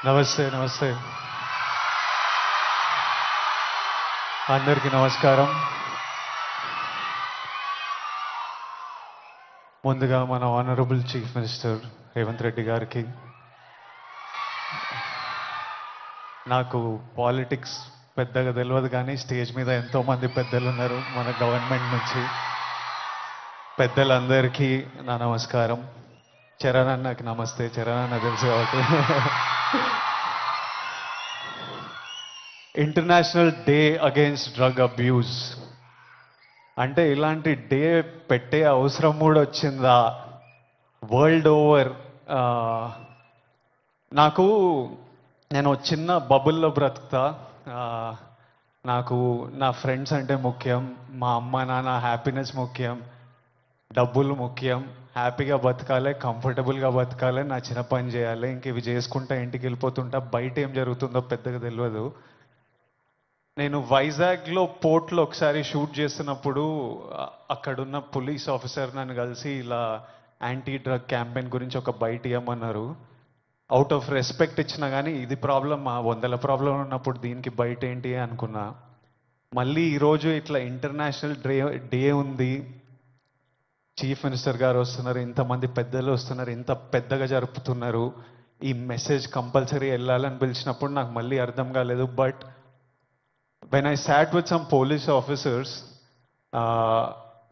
నమస్తే నమస్తే అందరికీ నమస్కారం. ముందుగా మన honourable chief minister Revanth Reddy గారికి, నాకు పాలిటిక్స్ పెద్దగా తెలియదు కానీ స్టేజ్ మీద ఎంతోమంది పెద్దలు ఉన్నారు మన గవర్నమెంట్ నుంచి. పెద్దలందరికీ నా నమస్కారం. చరణ్ అన్నకి నమస్తే. చరణ్ అన్న తెలుసు కాబట్టి. International day against drug abuse అంటే ఇలాంటి డే పెట్టే అవసరం కూడా వచ్చిందా వరల్డ్ ఓవర్? నేను చిన్న బబుల్లో బ్రతుకుతా. నాకు నా ఫ్రెండ్స్ అంటే ముఖ్యం, మా అమ్మ నాన్న హ్యాపీనెస్ ముఖ్యం, డబ్బులు ముఖ్యం. హ్యాపీగా బతకాలి, కంఫర్టబుల్గా బతకాలి, నా చిన్న పని చేయాలి, ఇంక ఇవి చేసుకుంటా ఇంటికి వెళ్ళిపోతుంటా. బయట ఏం జరుగుతుందో పెద్దగా తెలియదు. నేను వైజాగ్లో పోర్ట్లో ఒకసారి షూట్ చేస్తున్నప్పుడు అక్కడున్న పోలీస్ ఆఫీసర్ నన్ను కలిసి ఇలా యాంటీ డ్రగ్ క్యాంపెయిన్ గురించి ఒక బయట ఇవ్వమన్నారు. అవుట్ ఆఫ్ రెస్పెక్ట్ ఇచ్చినా కానీ ఇది ప్రాబ్లం, ఆ 100 ప్రాబ్లం ఉన్నప్పుడు దీనికి బయట ఏంటి అనుకున్నా. మళ్ళీ ఈరోజు ఇట్లా ఇంటర్నేషనల్ డే ఉంది, చీఫ్ మినిస్టర్ గారు వస్తున్నారు, ఇంతమంది పెద్దలు వస్తున్నారు, ఇంత పెద్దగా జరుపుతున్నారు, ఈ మెసేజ్ కంపల్సరీ వెళ్ళాలని పిలిచినప్పుడు నాకు మళ్ళీ అర్థం కాలేదు. But when I sat with some police officers,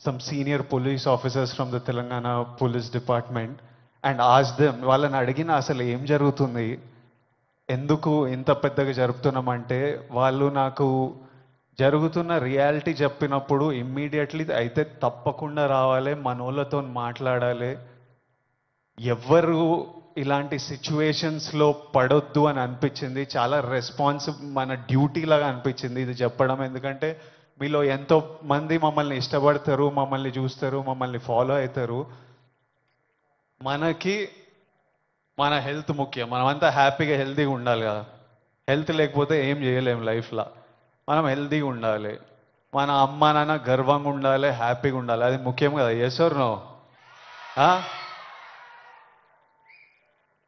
some senior police officers from the Telangana Police Department, and asked them, వాళ్ళని అడిగిన అసలు ఏం జరుగుతుంది, ఎందుకు ఇంత పెద్దగా జరుపుతున్నామంటే, వాళ్ళు నాకు జరుగుతున్న రియాలిటీ చెప్పినప్పుడు ఇమ్మీడియట్లీ అయితే తప్పకుండా రావాలి, మనోళ్ళతో మాట్లాడాలి, ఎవ్వరు ఇలాంటి సిచ్యువేషన్స్లో పడొద్దు అని అనిపించింది. చాలా మన డ్యూటీ లాగా అనిపించింది ఇది చెప్పడం. ఎందుకంటే మీలో ఎంతో మంది మమ్మల్ని ఇష్టపడతారు, మమ్మల్ని చూస్తారు, మమ్మల్ని ఫాలో అవుతారు. మనకి మన హెల్త్ ముఖ్యం. మనమంతా హ్యాపీగా హెల్తీగా ఉండాలి కదా. హెల్త్ లేకపోతే ఏం చేయలేము లైఫ్లో. మనం హెల్తీగా ఉండాలి, మన అమ్మ నాన్న గర్వంగా ఉండాలి, హ్యాపీగా ఉండాలి. అది ముఖ్యం కదా. Yes or no?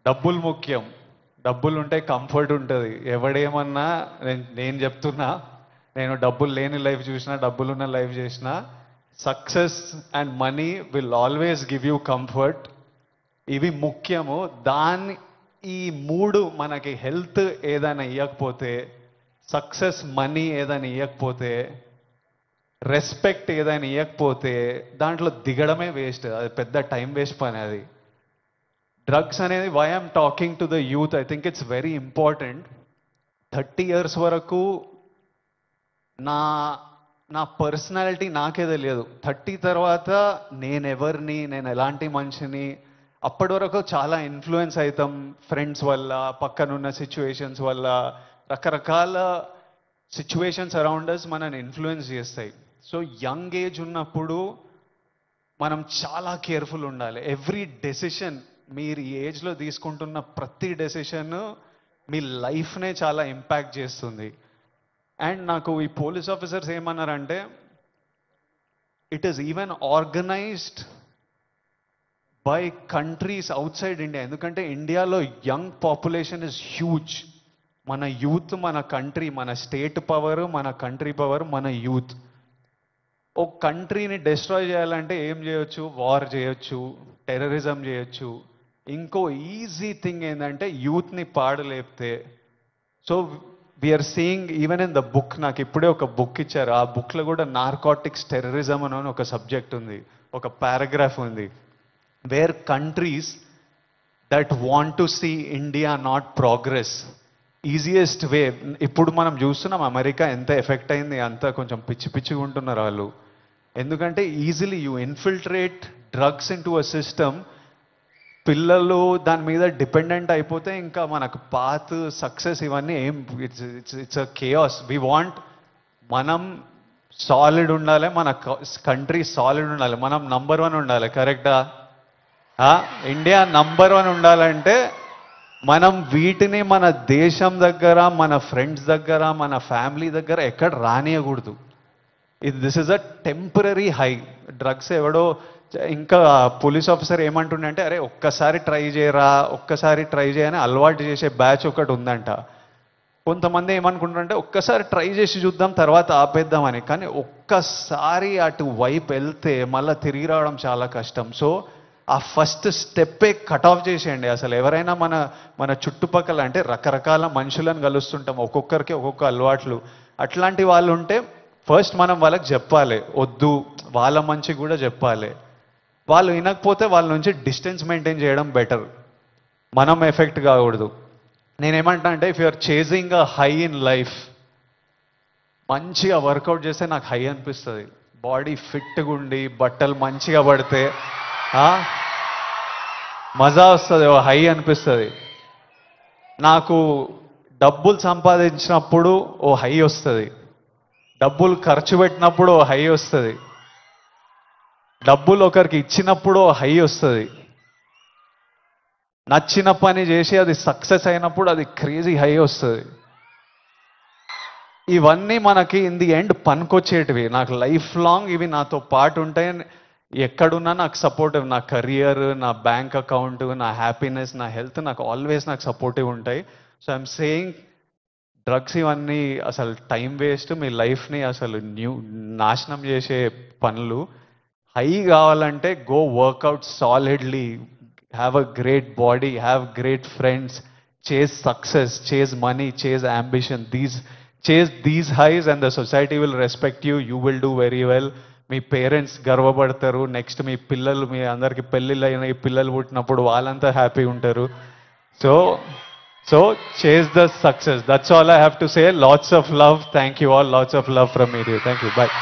డబ్బులు ముఖ్యం. డబ్బులు ఉంటే కంఫర్ట్ ఉంటుంది. ఎవడేమన్నా నేను చెప్తున్నా, నేను డబ్బులు లేని లైఫ్ చూసినా, డబ్బులున్న లైఫ్ చేసినా, success and money will always give you comfort. ఇవి ముఖ్యము. ఈ 3 మనకి హెల్త్ ఏదైనా ఇవ్వకపోతే, సక్సెస్ మనీ ఏదైనా ఇవ్వకపోతే, రెస్పెక్ట్ ఏదైనా ఇవ్వకపోతే దాంట్లో దిగడమే వేస్ట్. అది పెద్ద టైం వేస్ట్ పని. అది డ్రగ్స్ అనేది, why I'm talking to the youth, I think it's very important. 30 years వరకు నా పర్సనాలిటీ నాకే తెలియదు. 30 తర్వాత నేనెవరిని, నేను ఎలాంటి మనిషిని, అప్పటి వరకు చాలా ఇన్ఫ్లుయెన్స్ అవుతాం ఫ్రెండ్స్ వల్ల, పక్కనున్న సిచ్యువేషన్స్ వల్ల. రకరకాల సిచ్యువేషన్స్ అరౌండ్ అస్ మనని ఇన్ఫ్లుయెన్స్ చేస్తాయి. సో యంగ్ ఏజ్ ఉన్నప్పుడు మనం చాలా కేర్ఫుల్ ఉండాలి. ఎవ్రీ డెసిషన్, మీరు ఈ ఏజ్లో తీసుకుంటున్న ప్రతి డెసిషన్ మీ లైఫ్నే చాలా ఇంపాక్ట్ చేస్తుంది. అండ్ నాకు ఈ పోలీస్ ఆఫీసర్స్ ఏమన్నారంటే, it is even organised by countries out side India. ఎందుకంటే ఇండియాలో యంగ్ పాపులేషన్ ఇస్ హ్యూజ్. మన యూత్, మన కంట్రీ, మన స్టేట్ పవర్, మన కంట్రీ పవర్, మన యూత్. ఒక కంట్రీని డిస్ట్రాయ్ చేయాలంటే ఏం చేయొచ్చు? వార్ చేయొచ్చు, టెర్రరిజం చేయొచ్చు. ఇంకో ఈజీ థింగ్ ఏంటంటే యూత్ని పాడలేపితే. So we're seeing even in the book, నాకు ఇప్పుడే ఒక బుక్ ఇచ్చారు. ఆ బుక్లో కూడా నార్కోటిక్స్ టెర్రరిజం అని ఒక సబ్జెక్ట్ ఉంది, ఒక పారాగ్రాఫ్ ఉంది. Where countries that want to see India not progress, easiest way. ఇప్పుడు మనం చూస్తున్నాం అమెరికా ఎంత ఎఫెక్ట్ అయింది, అంతా కొంచెం పిచ్చిగా ఉంటున్నారు వాళ్ళు. ఎందుకంటే easily you infiltrate drugs in to a system. పిల్లలు దాని మీద డిపెండెంట్ అయిపోతే ఇంకా మనకు పాత్, సక్సెస్ ఇవన్నీ ఏం, it's a chaos. We want, మనం సాలిడ్ ఉండాలి, మన కంట్రీ సాలిడ్ ఉండాలి, మనం నంబర్ 1 ఉండాలి. కరెక్టా? ఇండియా నంబర్ 1 ఉండాలంటే మనం వీటిని మన దేశం దగ్గర, మన ఫ్రెండ్స్ దగ్గర, మన ఫ్యామిలీ దగ్గర ఎక్కడ రానియకూడదు. This is a temporary high. Drugs ఎవడో ఇంకా పోలీస్ ఆఫీసర్ ఏమంటుండే అంటే, అరే ఒక్కసారి ట్రై చేయని అలవాటు చేసే బ్యాచ్ ఒకటి ఉందంట. కొంతమంది ఏమనుకుంటారంటే ఒక్కసారి ట్రై చేసి చూద్దాం తర్వాత ఆపేద్దామని. కానీ ఒక్కసారి అటు వైపు వెళ్తే మళ్ళీ తిరిగి రావడం చాలా కష్టం. సో ఆ ఫస్ట్ స్టెప్పే కట్ ఆఫ్ చేసేయండి. అసలు ఎవరైనా మన చుట్టుపక్కల అంటే రకరకాల మనుషులను కలుస్తుంటాం, ఒక్కొక్కరికి ఒక్కొక్క అలవాట్లు. అట్లాంటి వాళ్ళు ఉంటే ఫస్ట్ మనం వాళ్ళకి చెప్పాలి, వద్దు, వాళ్ళ మంచి కూడా చెప్పాలి. వాళ్ళు వినకపోతే వాళ్ళ నుంచి డిస్టెన్స్ మెయింటైన్ చేయడం బెటర్, మనం ఎఫెక్ట్ కాకూడదు. నేనేమంటా అంటే, if you are chasing a high in life, మంచిగా వర్కౌట్ చేస్తే నాకు హై అనిపిస్తుంది. బాడీ ఫిట్గా ఉండి బట్టలు మంచిగా పడితే మజా వస్తుంది, ఓ హై అనిపిస్తుంది. నాకు డబ్బులు సంపాదించినప్పుడు ఓ హై వస్తుంది, డబ్బులు ఖర్చు పెట్టినప్పుడు ఓ హై వస్తుంది, డబ్బులు ఒకరికి ఇచ్చినప్పుడు ఓ హై వస్తుంది, నచ్చిన పని చేసి అది సక్సెస్ అయినప్పుడు అది క్రేజీ హై వస్తుంది. ఇవన్నీ మనకి ఇన్ ది ఎండ్ పనికొచ్చేటివి. నాకు లైఫ్ లాంగ్ ఇవి నాతో పాటు ఉంటాయి. ఎక్కడున్నా నాకు సపోర్టివ్, నా కెరియర్, నా బ్యాంక్ అకౌంట్, నా హ్యాపీనెస్, నా హెల్త్ నాకు ఆల్వేస్ నాకు సపోర్టివ్ ఉంటాయి. సో ఐఎమ్ సేయింగ్, డ్రగ్స్ ఇవన్నీ అసలు టైం వేస్ట్, మీ లైఫ్ని అసలు నాశనం చేసే పనులు. హై కావాలంటే go work out solidly, have a great body, have great friends, chase success, chase money, chase ambition. Chase these highs and the society will respect you. You will do very well. మీ parents గర్వపడతారు. Next మీ పిల్లలు, మీ అందరికి పెళ్ళిళ్ళు అయిన పిల్లలు పుట్టినప్పుడు వాళ్ళంతా హ్యాపీ ఉంటారు. So chase the success. That's all I have to say. Lots of love. Thank you all. Lots of love from me. Thank you. Bye.